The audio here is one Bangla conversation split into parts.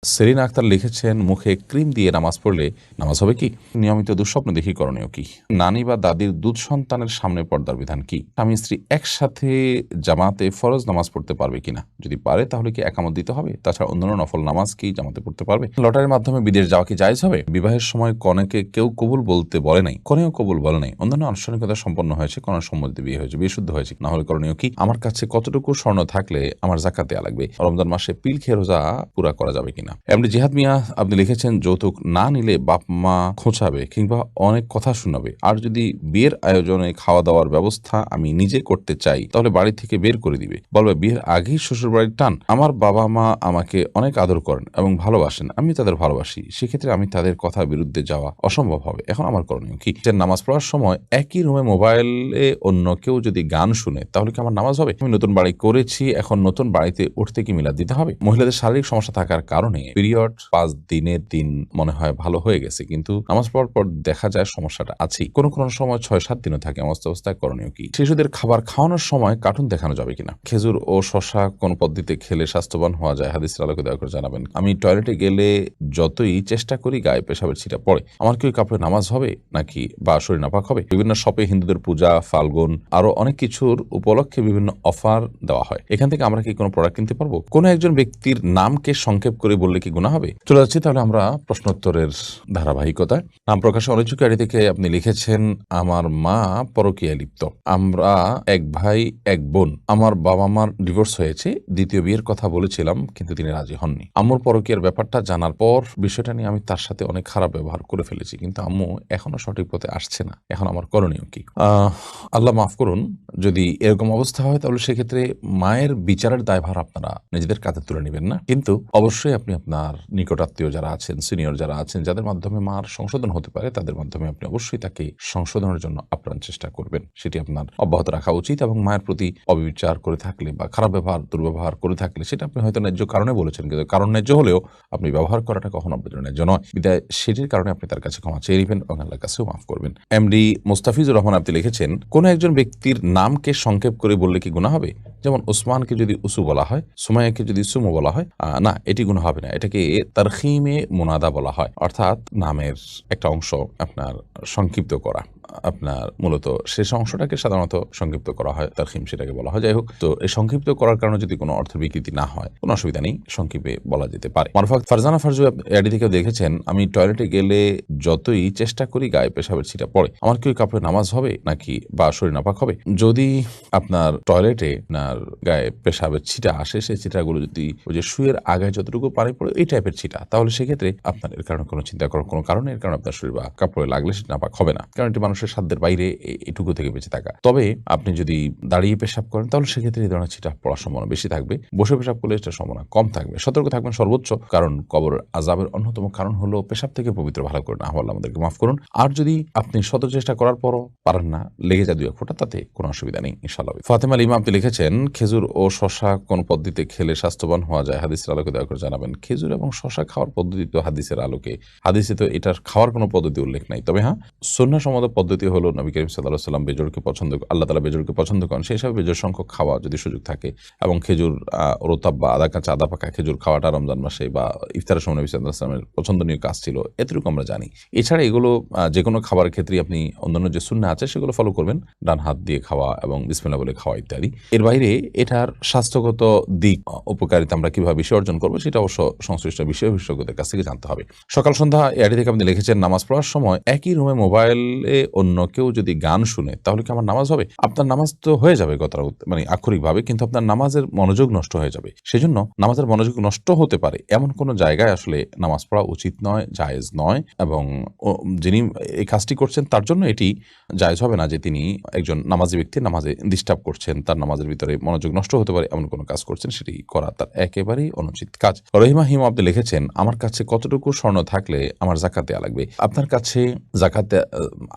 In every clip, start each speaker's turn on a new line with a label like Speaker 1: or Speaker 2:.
Speaker 1: সেলিনা আক্তার লিখেছেন, মুখে ক্রিম দিয়ে নামাজ পড়লে নামাজ হবে কি? নিয়মিত দুঃস্বপ্ন দেখি, করণীয় কি? নানি বা দাদির দুধ সন্তানের সামনে পর্দার বিধান কি? স্বামী স্ত্রী একসাথে জামাতে ফরজ নামাজ পড়তে পারবে কিনা? যদি পারে তাহলে কি একামত দিতে হবে? তাছাড়া অন্যান্য নফল নামাজ কি জামাতে পড়তে পারবে? লটারির মাধ্যমে বিদেশ যাওয়া কি জায়েজ হবে? বিবাহের সময় কনেকে কেউ কবুল বলতে বলে নাই, কনেও কবুল বলে নাই, অন্যান্য আনুষ্ঠানিকতা সম্পন্ন হয়েছে, কনের সম্মতিতে বিয়ে হয়েছে, বিয়ে শুদ্ধ হয়েছে, না হলে করণীয় কি? আমার কাছে কতটুকু স্বর্ণ থাকলে আমার যাকাত দেয়া লাগবে? রমজান মাসে পিল খেয়ে রোজা পুরা করা যাবে কিনা? এমনি জিহাদ মিয়া আপনি লিখেছেন, যৌতুক না নিলে বাপ মা খোঁচাবে কিংবা অনেক কথা শোনাবে, আর যদি বিয়ের আয়োজনে খাওয়া দাওয়ার ব্যবস্থা আমি নিজে করতে চাই তাহলে বাড়ি থেকে বের করে দিবে, বলবে বিয়ের আগেই শ্বশুর বাড়ির টান। আমার বাবা মা আমাকে অনেক আদর করেন এবং ভালোবাসেন, আমি তাদের ভালোবাসি, সেক্ষেত্রে আমি তাদের কথার বিরুদ্ধে যাওয়া অসম্ভব হবে। এখন আমার করণীয় কি? যে নামাজ পড়ার সময় একই রুমে মোবাইলে অন্য কেউ যদি গান শুনে তাহলে কি আমার নামাজ হবে? আমি নতুন বাড়ি করেছি, এখন নতুন বাড়িতে উঠতে কি মিলাদ দিতে হবে? মহিলাদের শারীরিক সমস্যা থাকার কারণে পিরিয়ড 5 দিনের দিন মনে হয় ভালো হয়ে গেছে, কিন্তু নামাজ পড়ার পর দেখা যায় সমস্যাটা আছে। কোন কোন সময় 6-7 দিনও থাকে। অবস্থায় করণীয় কি? শিশুদের খাবার খাওয়ানোর সময় কার্টুন দেখানো যাবে কিনা? খেজুর ও শশা কোন পদ্ধতিতে খেলে স্বাস্থ্যবান হওয়া যায়? হাদিসের আলোকে দয়া করে জানাবেন। আমি টয়লেটে গেলে যতই চেষ্টা করি গায়ে পেশাবের ছিটা পড়ে, আমার কি ওই কাপড়ে নামাজ হবে নাকি বা শরীর নাপাক হবে? বিভিন্ন শপে হিন্দুদের পূজা, ফাল্গুন আরো অনেক কিছুর উপলক্ষে বিভিন্ন অফার দেওয়া হয়, এখান থেকে আমরা কি কোনো প্রোডাক্ট কিনতে পারবো? কোন একজন ব্যক্তির নামকে সংক্ষেপ করে বললে কি গুনাহ হবে? চলে যাচ্ছি তাহলে আমরা প্রশ্নোত্তরের ধারাবাহিকতায়। নাম প্রকাশে অনিচ্ছুক আইডি থেকে আপনি লিখেছেন, আমার মা পরকীয়ায় লিপ্ত, আমরা এক ভাই এক বোন, আমার বাবা মার ডিভোর্স হয়েছে, দ্বিতীয় বিয়ের কথা বলেছিলাম কিন্তু তিনি রাজি হননি। আম্মুর পরকীয়ার ব্যাপারটা জানার পর বিষয়টা নিয়ে আমি তার সাথে অনেক খারাপ ব্যবহার করে ফেলেছি, কিন্তু আম্মু এখনো সঠিক পথে আসছে না, এখন আমার করণীয় কি? আল্লাহ মাফ করুন, যদি এরকম অবস্থা হয় তাহলে সেক্ষেত্রে মায়ের বিচারের দায়ভার আপনারা নিজেদের কাঁধে তুলে নেবেন না, কিন্তু অবশ্যই আপনি আপনার নিকটাত্মীয় যারা আছেন, সিনিয়র যারা আছেন, যাদের মাধ্যমে মার সংশোধন হতে পারে, তাদের মাধ্যমে আপনি অবশ্যই তাকে সংশোধনের জন্য আপ্রাণ চেষ্টা করবেন। সেটি আপনার অব্যাহত রাখা উচিত, এবং মায়ের প্রতি অবিচার করে থাকলে বা খারাপ ব্যবহার, দুর্ব্যবহার করে থাকলে সেটা আপনি হয়তো ন্যায্য কারণে বলেছেন, কিন্তু কারণ ন্যায্য হলেও আপনি ব্যবহার করাটা কখনো আপনার জন্য ন্যায্য নয়। বিদায় সেটির কারণে আপনি তার কাছে ক্ষমা চেয়ে নেবেন এবং আল্লাহর কাছেও মাফ করবেন। এমডি মোস্তাফিজুর রহমান আপনি লিখেছেন, কোন একজন ব্যক্তির নামকে সংক্ষেপ করে বললে কি গুনাহ হবে? যেমন ওসমানকে যদি উসু বলা হয়, সুমাইয়াকে যদি সুমু বলা হয়, না, এটি গুনাহ হবে না। এটাকে তারখিমে মুনাদা বলা হয়, অর্থাৎ নামের একটা অংশ আপনার সংক্ষিপ্ত করা। আপনার মূলত শেষ অংশটাকে সাধারণত সংক্ষিপ্ত করা হয়, তারখিম সেটাকে বলা হয়। যাই হোক, তো এই সংক্ষিপ্ত করার কারণে যদি কোনো অর্থ বিকৃতি না হয়, কোনো অসুবিধা নেই, সংক্ষেপে বলা যেতে পারে। মারফাত ফারজানা ফারজু এডি থেকে দেখেছেন, আমি টয়লেটে গেলে যতই চেষ্টা করি গায়ে পেশাবের ছিটা পড়ে, আমার কি ওই কাপড়ে নামাজ হবে নাকি বা শরীর নাপাক হবে? যদি আপনার টয়লেটে আপনার গায়ে পেশাবের ছিটা আসে, সেই ছিটাগুলো যদি ওই যে শুয়ের আগায় যতটুকু পানি পড়ে এই টাইপের ছিটা, তাহলে সেক্ষেত্রে আপনার এর কারণে কোনো চিন্তা করার কোনো কারণে, এর কারণে আপনার শরীর বা কাপড়ে লাগলে সেটা নাপাক হবে না, কারণ এটি মানুষের সাধ্যের বাইরে এটুকু থেকে বেঁচে থাকা। তবে আপনি যদি দাঁড়িয়ে পেশাব করেন তাহলে সেক্ষেত্রে এই ধরনের ছিটা পড়ার সম্ভাবনা বেশি থাকবে। বসে পেশাব করলে এটার সম্ভাবনা কম থাকবে। সতর্ক থাকবেন সর্বোচ্চ, কারণ কবর আযাবের অন্যতম কারণ হলো পেশাব থেকে পবিত্র ভালো করে না হওয়া। আল্লাহ আমাদেরকে মাফ করুন। আর যদি আপনি শত চেষ্টা করার পরও পারেন না, লেগে যায় 2-1 ফোঁটা, তাতে কোনো অসুবিধা নেই ইনশাআল্লাহ। ফাতেমা লিমা আপনি লিখেছেন, খেজুর ও শশা কোন পদ্ধতিতে খেলে স্বাস্থ্যবান হওয়া যায়? হাদিসের আলোকে দয়া করে জানাবেন। খেজুর এবং শশা খাওয়ার পদ্ধতি তো হাদিসের আলোকে, হাদিসে তো এটার খাওয়ার কোনো পদ্ধতি উল্লেখ নাই। তবে হ্যাঁ, সুন্নাহ সম্মত পদ্ধতি হলো নবী করিম সাল্লাল্লাহু আলাইহি ওয়াসাল্লাম বেজোড়কে পছন্দ, আল্লাহ তাআলা বেজোড়কে পছন্দ করেন, সেই হিসাবে বেজোড় সংখ্যক খাওয়া যদি সুযোগ থাকে, এবং খেজুর রোতাব বা আদা কাঁচা আদা পাকা খেজুর খাওয়াটা রমজান মাসে বা ইফতারের সময় নবী সাল্লাল্লাহু আলাইহি ওয়াসাল্লামের পছন্দনীয় কাজ ছিল, এতটুকু আমরা জানি। এছাড়া এগুলো যে কোনো খাবারের ক্ষেত্রেই আপনি অন্যান্য যে সুন্নাহ আছে সেগুলো ফলো করবেন, ডান হাত দিয়ে খাওয়া এবং বিসমিল্লাহ বলে খাওয়া ইত্যাদি। এর বাইরে এটার স্বাস্থ্যগত দিক, উপকারিতা আমরা কিভাবে বেশি অর্জন করবো সেটা অবশ্য সংশ্লিষ্ট বিষয় বিশেষজ্ঞদের কাছ থেকে জানতে হবে। সকাল সন্ধ্যা এআইডি থেকে আপনি লিখেছেন, নামাজ পড়ার সময় একই রুমে মোবাইলে অন্য কেউ যদি গান শুনে তাহলে কি আমার নামাজ হবে? আপনার নামাজ তো হয়ে যাবে মানে আক্ষরিকভাবে, কিন্তু আপনার নামাজের মনোযোগ নষ্ট হয়ে যাবে। সেজন্য নামাজের মনোযোগ নষ্ট হতে পারে এমন কোন জায়গায় আসলে নামাজ পড়া উচিত নয়, জায়েজ নয়, এবং যিনি এই কাজটি করছেন তার জন্য এটি জায়েজ হবে না যে তিনি একজন নামাজি ব্যক্তি নামাজে ডিস্টার্ব করছেন, তার নামাজের ভিতরে মনোযোগ নষ্ট হতে পারে এমন কোনো কাজ করছেন, সেটি করা তার একেবারেই অনুচিত কাজ। রহিমা হিম আপনি লিখেছেন, আমার কাছে কতটুকু স্বর্ণ থাকলে আমার যাকাত দেয়া লাগবে? আপনার কাছে যাকাত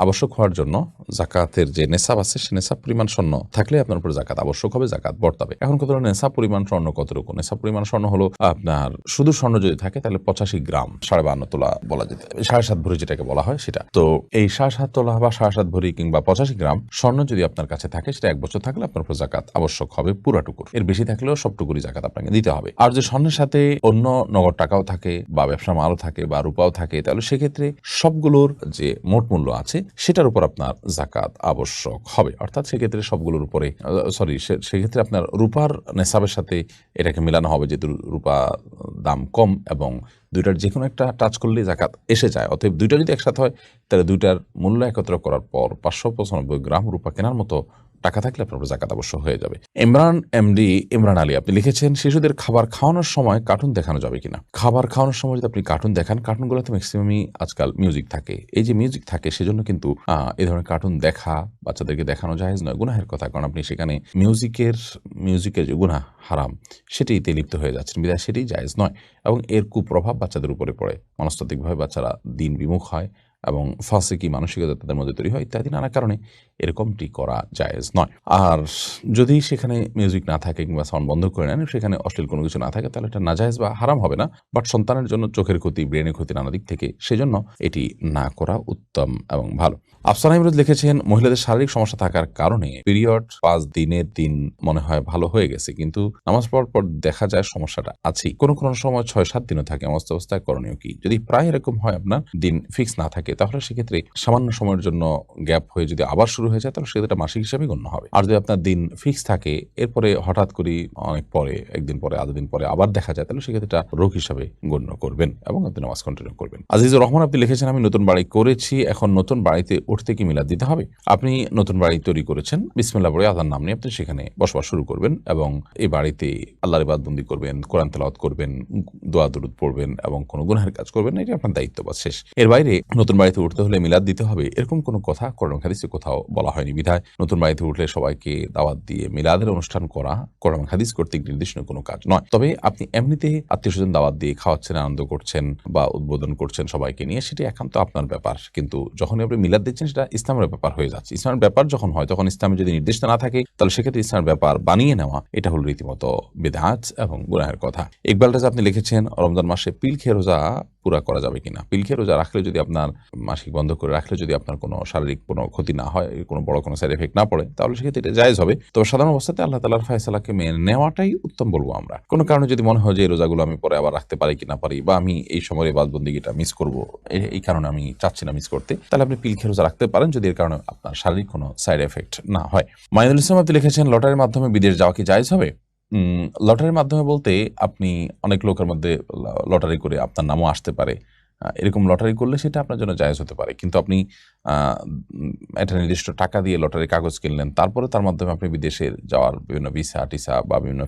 Speaker 1: আবশ্যক হওয়ার জন্য জাকাতের যে নেশাব আছে সে নেশাব পরিমাণ স্বর্ণ থাকলে আপনার উপর জাকাত আবশ্যক হবে, জাকাত বর্তাবে। এখন কত নেশাব পরিমাণ স্বর্ণ কতটুকু? নেশাব পরিমাণ স্বর্ণ হলো আপনার শুধু স্বর্ণ যদি থাকে তাহলে 85 গ্রাম, 52.5 তোলা বলা যেতে পারে, 7.5 ভরি যেটাকে বলা হয় সেটা। তো এই 7.5 তোলা বা 7.5 ভরি কিংবা 85 গ্রাম স্বর্ণ যদি আপনার কাছে থাকে, সেটা 1 বছর থাকলে আপনার উপর জাকাত আবশ্যক হবে পুরাটুকুর। এর বেশি থাকলেও সবটুকুরই জাকাত আপনাকে দিতে হবে। আর যে স্বর্ণের সাথে অন্য নগদ টাকাও থাকে বা ব্যবসা মালও থাকে বা রূপাও থাকে, তাহলে সেক্ষেত্রে সবগুলোর যে মোট মূল্য আছে সেটার উপর আপনার জাকাত আবশ্যক হবে। অর্থাৎ সেক্ষেত্রে সবগুলোর উপরে সেক্ষেত্রে আপনার রূপার নেশাবের সাথে এটাকে মেলানো হবে, যেহেতু রূপা দাম কম এবং দুইটার যে কোনো একটা টাচ করলেই জাকাত এসে যায়। অতএব দুইটা যদি একসাথে হয় তাহলে দুইটার মূল্য একত্র করার পর 595 গ্রাম রূপা কেনার মতো টাকা থাকলে আপনার জাকাত অবশ্য হয়ে যাবে। ইমরান আলী আপনি লিখেছেন, শিশুদের খাবার খাওয়ানোর সময় কার্টুন দেখানো যাবে কিনা? খাবার খাওয়ানোর সময় যদি আপনি কার্টুন দেখান, কার্টুনগুলোতে ম্যাক্সিমামই আজকাল মিউজিক থাকে। এই যে মিউজিক থাকে সেজন্য কিন্তু এই ধরনের কার্টুন দেখা বাচ্চাদেরকে দেখানো জায়েজ নয়, গুনাহের কথা। কারণ আপনি সেখানে মিউজিকের যে গুনাহ হারাম সেটিতে লিপ্ত হয়ে যাচ্ছেন, বিধায় সেটি জায়েজ নয় এবং এর কুপ্রভাব বাচ্চাদের উপরে পড়ে। মনস্তাত্ত্বিকভাবে বাচ্চারা দিন বিমুখ হয় এবং ফাসিকি মানসিকতা তাদের মধ্যে তৈরি হয়, ইত্যাদি নানা কারণে এরকমটি করা জায়েজ নয়। আর যদি সেখানে মিউজিক না থাকে কিংবা সাউন্ড বন্ধ করে নেন, সেখানে অশ্লীল কোনো কিছু না থাকে, তাহলে এটা নাজায়েজ বা হারাম হবে না। বাট সন্তানের জন্য চোখের ক্ষতি, ব্রেনের ক্ষতি নানা দিক থেকে, সেজন্য এটি না করা উত্তম এবং ভালো। আফসানা ইমরুদ লিখেছেন, মহিলাদের শারীরিক সমস্যা থাকার কারণে পিরিয়ড 5 দিনের দিন মনে হয় ভালো হয়ে গেছে, কিন্তু নামাজ পড়ার পর দেখা যায় সমস্যাটা আছেই। কোনো কোনো সময় 6-7 দিনও থাকে। এমন অবস্থায় করণীয় কি? যদি প্রায় এরকম হয়, আপনার দিন ফিক্স না থাকে, তাহলে সেক্ষেত্রে সামান্য সময়ের জন্য গ্যাপ হয়ে যদি আবার শুরু হয়ে যায়, তাহলে সেক্ষেত্রে মাসিক হিসাবে গণ্য হবে। আর যদি আপনার দিন ফিক্স থাকে, এরপরে হঠাৎ করে অনেক পরে, একদিন পরে, আধা দিন পরে আবার দেখা যায়, তাহলে সেক্ষেত্রে রোগ হিসাবে গণ্য করবেন এবং আপনি নামাজ কন্টিনিউ করবেন। আজিজুর রহমান আপনি লিখেছেন, আমি নতুন বাড়ি করেছি, এখন নতুন বাড়িতে উঠতে কি মিলাদ দিতে হবে? আপনি নতুন বাড়ি তৈরি করেছেন, বিসমিল্লাহ বলে আল্লাহর নাম নিয়ে আপনি সেখানে বসবাস শুরু করবেন এবং এই বাড়িতে আল্লাহর ইবাদতবন্দি করবেন, কোরআন তেলাওয়াত করবেন, দোয়া দুরূদ পড়বেন এবং কোনো গুনাহের কাজ করবেন না, এটা আপনার দায়িত্ব, বা শেষ। এর বাইরে নতুন বাড়িতে উঠতে হলে মিলাদ দিতে হবে এরকম কোনো কথা কোরআন হাদিসে কোথাও বলা হয়নি, বিধায় নতুন বাড়িতে উঠলে সবাইকে দাওয়াত দিয়ে মিলাদের অনুষ্ঠান করা কোরআন হাদিস কর্তৃক নির্দিষ্ট কোনো কাজ নয়। তবে আপনি এমনিতে আত্মীয়স্বজন দাওয়াত দিয়ে খাওয়াচ্ছেন, আনন্দ করছেন বা উদ্বোধন করছেন সবাইকে নিয়ে, সেটি একান্ত আপনার ব্যাপার। কিন্তু যখন আপনি মিলাদ দিচ্ছেন, সেটা ইসলামের ব্যাপার হয়ে যাচ্ছে। ইসলামের ব্যাপার যখন হয়, তখন ইসলামে যদি নির্দিষ্ট না থাকে, তাহলে সেক্ষেত্রে ইসলামের ব্যাপার বানিয়ে নেওয়া এটা হলো রীতিমতো বিদআত এবং গুনাহের কথা। ইকবাল রাজা আপনি লিখেছেন, রমজান মাসে পিল খেয়ে রোজা পুরা করা যাবে কিনা? পিল খেয়ে রোজা রাখলে, যদি আপনার মাসিক বন্ধ করে রাখলে যদি আপনার কোনো শারীরিক কোনো ক্ষতি না হয়, কোনো বড় কোনো সাইড এফেক্ট না পড়ে, তাহলে সেক্ষেত্রে এটা জায়েজ হবে। তবে সাধারণ অবস্থাতে আল্লাহ তাআলার ফয়সালাকে মেনে নেওয়াটাই উত্তম বলবো আমরা। কোনো কারণে যদি মনে হয় যে এই রোজাগুলো আমি পরে আবার রাখতে পারি কি না পারি, বা আমি এই সময়ের ইবাদতবন্দিগিটা মিস করব, এই কারণে আমি চাচ্ছি না মিস করতে, তাহলে আপনি পিল খেয়ে রোজা রাখতে পারেন, যদি এর কারণে আপনার শারীরিক কোনো সাইড এফেক্ট না হয়। মাইনুল ইসলাম আপনি লিখেছেন, লটারির মাধ্যমে বিদেশ যাওয়া কি জায়েজ হবে? লটারির মাধ্যমে বলতে, আপনি অনেক লোকের মধ্যে লটারি করে আপনার নামও আসতে পারে। এরকম লটারি করলে সেটা আপনার জন্য জায়েজ হতে পারে, কিন্তু আপনি একটা নির্দিষ্ট টাকা দিয়ে লটারির কাগজ কিনলেন, তারপরে তার মাধ্যমে আপনি বিদেশে যাওয়ার বিভিন্ন ভিসা টিসা বা বিভিন্ন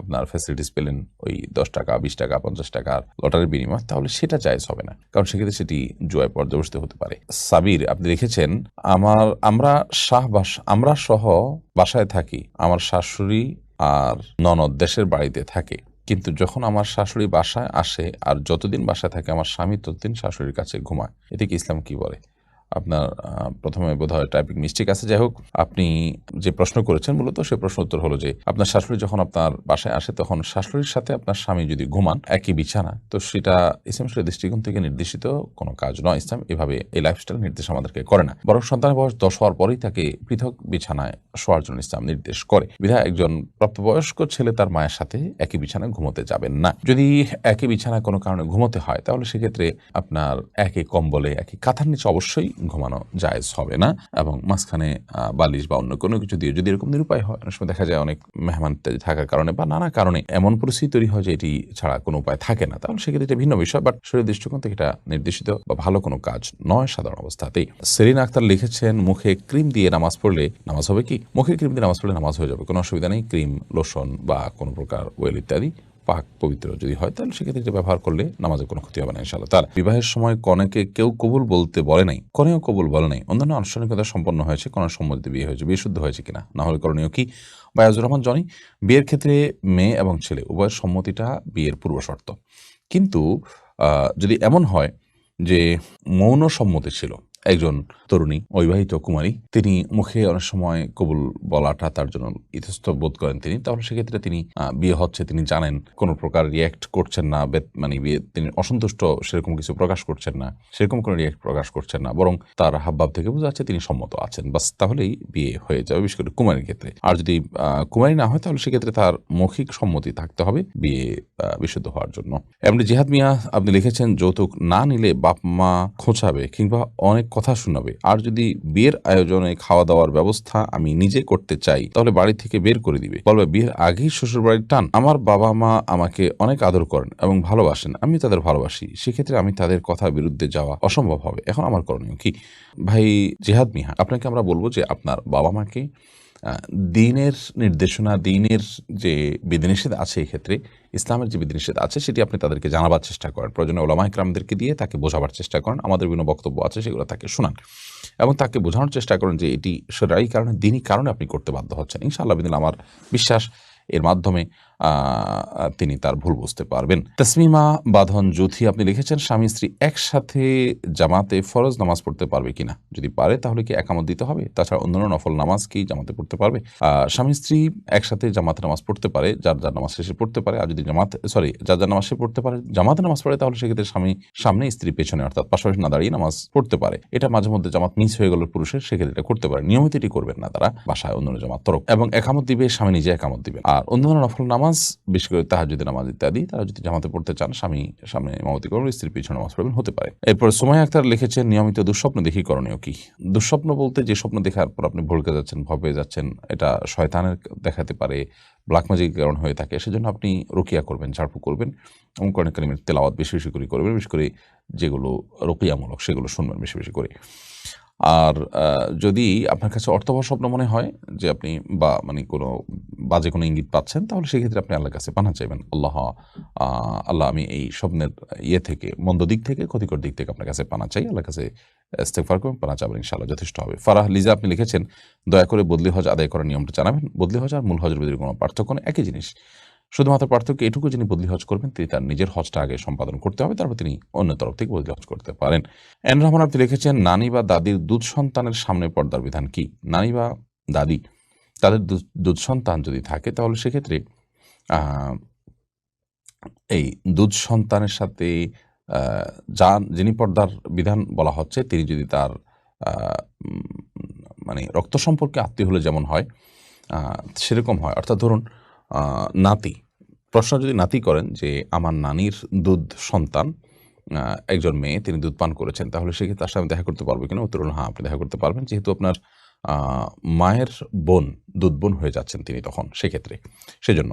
Speaker 1: আপনার ফ্যাসিলিটিস পেলেন ওই 10 টাকা, 20 টাকা, 50 টাকার লটারির বিনিময়, তাহলে সেটা জায়েজ হবে না, কারণ সেক্ষেত্রে সেটি জুয়ায় পর্যবসিত হতে পারে। সাবির আপনি লিখেছেন, আমরা সহ বাসায় থাকি, আমার শাশুড়ি আর ননদ দেশের বাড়িতে থাকে, কিন্তু যখন আমার শাশুড়ি বাসায় আসে আর যতদিন বাসায় থাকে আমার স্বামী ততদিন শাশুড়ির কাছে ঘুমায়, এতে কি ইসলাম কি বলে? আপনার প্রথমে বোধহয় টাইপিং মিস্টেক আছে। যাই হোক, আপনি যে প্রশ্ন করেছেন, মূলত সে প্রশ্ন উত্তর হলো যে আপনার শাশুড়ি যখন আপনার বাসায় আসে, তখন শাশুড়ির সাথে আপনার স্বামী যদি ঘুমান একই বিছানা, তো সেটা ইসলাম দৃষ্টিকোণ থেকে নির্দেশিত কোনো কাজ নয়। ইসলাম এভাবে এই লাইফস্টাইল নির্দেশ আমাদেরকে করে না, বরং সন্তানের বয়স 10 হওয়ার পরেই তাকে পৃথক বিছানায় শোয়ার জন্য ইসলাম নির্দেশ করে। বিধায় একজন প্রাপ্তবয়স্ক ছেলে তার মায়ের সাথে একই বিছানায় ঘুমোতে যাবেন না। যদি একই বিছানায় কোনো কারণে ঘুমোতে হয়, তাহলে সেক্ষেত্রে আপনার একই কম্বলে, একই কাঁথার নিচে অবশ্যই ঘুমানো জায়েজ হবে না, এবং মাঝখানে বালিশ বা অন্য কোনো কিছু দিয়ে, যদি এরকম নিরুপায় হয়, অনেক সময় দেখা যায় অনেক মেহমান থাকার কারণে বা নানা কারণে এমন পরিস্থিতি তৈরি হয় যে এটি ছাড়া কোনো উপায় থাকে না, তাহলে সেক্ষেত্রে এটা ভিন্ন বিষয়, বাট শরীর দৃষ্টিকোণ থেকে এটা নির্দেশিত বা ভালো কোনো কাজ নয় সাধারণ অবস্থাতেই। সেরিনা আক্তার লিখেছেন, মুখে ক্রিম দিয়ে নামাজ পড়লে নামাজ হবে কি? মুখে ক্রিম দিয়ে নামাজ পড়লে নামাজ হয়ে যাবে, কোনো অসুবিধা নেই। ক্রিম, লোশন বা কোনো প্রকার ওয়েল ইত্যাদি পাক পবিত্র যদি হয়, তাহলে সেক্ষেত্রে এটা ব্যবহার করলে নামাজের কোনো ক্ষতি হবে না ইনশাআল্লাহ। তার বিবাহের সময় কনেকে কেউ কবুল বলতে বলে নাই, কনেও কবুল বলে নাই, অন্যান্য আনুষ্ঠানিকতা সম্পন্ন হয়েছে, কনের সম্মতিতে বিয়ে হয়েছে, বিয়ে শুদ্ধ হয়েছে কিনা, না হলে করণীয় কি? বায়াজুর রহমান জনি, বিয়ের ক্ষেত্রে মেয়ে এবং ছেলে উভয়ের সম্মতিটা বিয়ের পূর্ব শর্ত, কিন্তু যদি এমন হয় যে মৌন সম্মতি ছিল, একজন তরুণী অবিবাহিত কুমারী, তিনি মুখে অনেক সময় কবুল বলাটা তার জন্য ইতস্তত বোধ করেন তিনি, তাহলে সেক্ষেত্রে তিনি বিয়ে হচ্ছে, তিনি জানেন কোনো প্রকার রিয়্যাক্ট করছেন না, মানে বিয়ে তিনি অসন্তুষ্ট সেরকম কিছু প্রকাশ করছেন না, সেরকম কোনো রিয়্যাক্ট প্রকাশ করছেন না, বরং তার হাবভাব থেকে বোঝা যাচ্ছে তিনি সম্মত আছেন, বাস তাহলেই বিয়ে হয়ে যাবে, বিশেষ করে কুমারীর ক্ষেত্রে। আর যদি কুমারী না হয় তাহলে সেক্ষেত্রে তার মৌখিক সম্মতি থাকতে হবে বিয়ে বিশুদ্ধ হওয়ার জন্য। এমনি জিহাদ মিয়া আপনি লিখেছেন, যৌতুক না নিলে বাপ মা খোঁচাবে কিংবা অনেক কথা শোনাবে, আর যদি বিয়ের আয়োজনে খাওয়া দাওয়ার ব্যবস্থা আমি নিজে করতে চাই তাহলে বাড়ি থেকে বের করে দিবে, বলবে বিয়ের আগেই শ্বশুর বাড়ির টান। আমার বাবা মা আমাকে অনেক আদর করেন এবং ভালোবাসেন, আমি তাদের ভালোবাসি, সেক্ষেত্রে আমি তাদের কথা বিরুদ্ধে যাওয়া অসম্ভব হবে, এখন আমার করণীয় কি? ভাই জিহাদ মিয়া, আপনাকে আমরা বলবো যে আপনার বাবা মাকে দ্বীনের নির্দেশনা, দ্বীনের যে বিধিনিষেধ আছে, এক্ষেত্রে ইসলামের যে বিধিনিষেধ আছে সেটি আপনি তাদেরকে জানাবার চেষ্টা করেন, প্রয়োজনে ওলামা ইকরামদেরকে দিয়ে তাকে বোঝাবার চেষ্টা করেন, আমাদের বিভিন্ন বক্তব্য আছে সেগুলো তাকে শোনান এবং তাকে বোঝানোর চেষ্টা করেন যে এটি শরঈ কারণে, দ্বীনী কারণে আপনি করতে বাধ্য হচ্ছেন। ইনশাআল্লাহ বিদিন আমার বিশ্বাস এর মাধ্যমে তিনি তার ভুল বুঝতে পারবেন। তসমিমা বাঁধন জ্যোথি আপনি লিখেছেন, স্বামী স্ত্রী একসাথে জামাতে ফরজ নামাজ পড়তে পারবে কিনা, যদি পারে তাহলে কি একামত দিতে হবে, তাছাড়া অন্যান্য নফল নামাজ কি জামাতে পড়তে পারবে? স্বামী স্ত্রী একসাথে জামাতে নামাজ পড়তে পারে, যার যার নামাজ শেষে পড়তে পারে, আর যদি যার যার নামাজ শেষে পড়তে পারে জামাতে নামাজ পড়ে, তাহলে সেক্ষেত্রে স্বামী সামনে স্ত্রী পেছনে, অর্থাৎ পাশাপাশি না দাঁড়িয়ে নামাজ পড়তে পারে। এটা মাঝে মধ্যে জামাত মিস হয়ে গেল পুরুষের, সেক্ষেত্রে এটা করতে পারে, নিয়মিত এটি করবেন না তারা, বাসায় অন্যান্য জামাত তরক, এবং একামত দিবে স্বামী নিজে একামত দিবে। আর অন্যান্য নফল নামাজ, বিশেষ করে তাহাজ্জুদের নামাজ ইত্যাদি, তারা যদি জামাতে পড়তে চান স্বামী সামনে ইমামতি করবেন, স্ত্রী পিছনে নামাজ পড়বেন, হতে পারে। এরপর সুমাইয়া আক্তার লিখেছেন, নিয়মিত দুঃস্বপ্ন দেখি করণীয় কি? দুঃস্বপ্ন বলতে যে স্বপ্ন দেখার পর আপনি ভড়কে যাচ্ছেন, ভয় পেয়ে যাচ্ছেন, এটা শয়তানের দেখাতে পারে, ব্ল্যাক ম্যাজিকের কারণ হয়ে থাকে, সেজন্য আপনি রুকিয়া করবেন, ঝাড়ফুঁক করবেন এবং কোরআন কারীমের তেলাওয়াত বেশি বেশি করে করবেন, বিশেষ করে যেগুলো রুকিয়ামূলক সেগুলো শুনবেন বেশি বেশি করে। আর যদি আপনার কাছে অর্থবহ স্বপ্ন মনে হয় যে আপনি মানে কোনো বাজে কোনো ইঙ্গিত পাচ্ছেন, তাহলে সেক্ষেত্রে আপনি আল্লাহর কাছে পানাহ চাইবেন। আল্লাহ আমি এই স্বপ্নের থেকে, মন্দ দিক থেকে, ক্ষতিকর দিক থেকে আপনার কাছে পানাহ চাই, আল্লাহর কাছে ইস্তেগফার করবেন, পানাহ চাবেন, ইনশাআল্লাহ যথেষ্ট হবে। ফারাহ লিজা আপনি লিখেছেন, দয়া করে বদলি হজ আদায় করার নিয়মটা জানাবেন। বদলি হজ আর মূল হজের ভিতরে কোনো পার্থক্য নেই, একই জিনিস, শুধুমাত্র পার্থক্য এটুকু, যিনি বদলি হজ করবেন তিনি তার নিজের হজটা আগে সম্পাদন করতে হবে, তারপর তিনি অন্য তরফ থেকে বদলি হজ করতে পারেন। এন রহমান আপনি লিখেছেন, নানি বা দাদির দুধ সন্তানের সামনে পর্দার বিধান কি? নানি বা দাদি তাদের দুধ সন্তান যদি থাকে তাহলে সেক্ষেত্রে এই দুধ সন্তানের সাথে যিনি পর্দার বিধান বলা হচ্ছে, তিনি যদি তার মানে রক্ত সম্পর্কে আত্মীয় হলে যেমন হয় সেরকম হয়, অর্থাৎ ধরুন নাতি, প্রশ্ন যদি নাতি করেন যে আমার নানির দুধ সন্তান একজন মেয়ে, তিনি দুধ পান করেছেন, তাহলে সেক্ষেত্রে তার সাথে দেখা করতে পারবে কিনা? উত্তর হলো হ্যাঁ, আপনি দেখা করতে পারবেন, যেহেতু আপনার মায়ের বোন, দুধ বোন হয়ে যাচ্ছেন তিনি তখন, সেক্ষেত্রে সেজন্য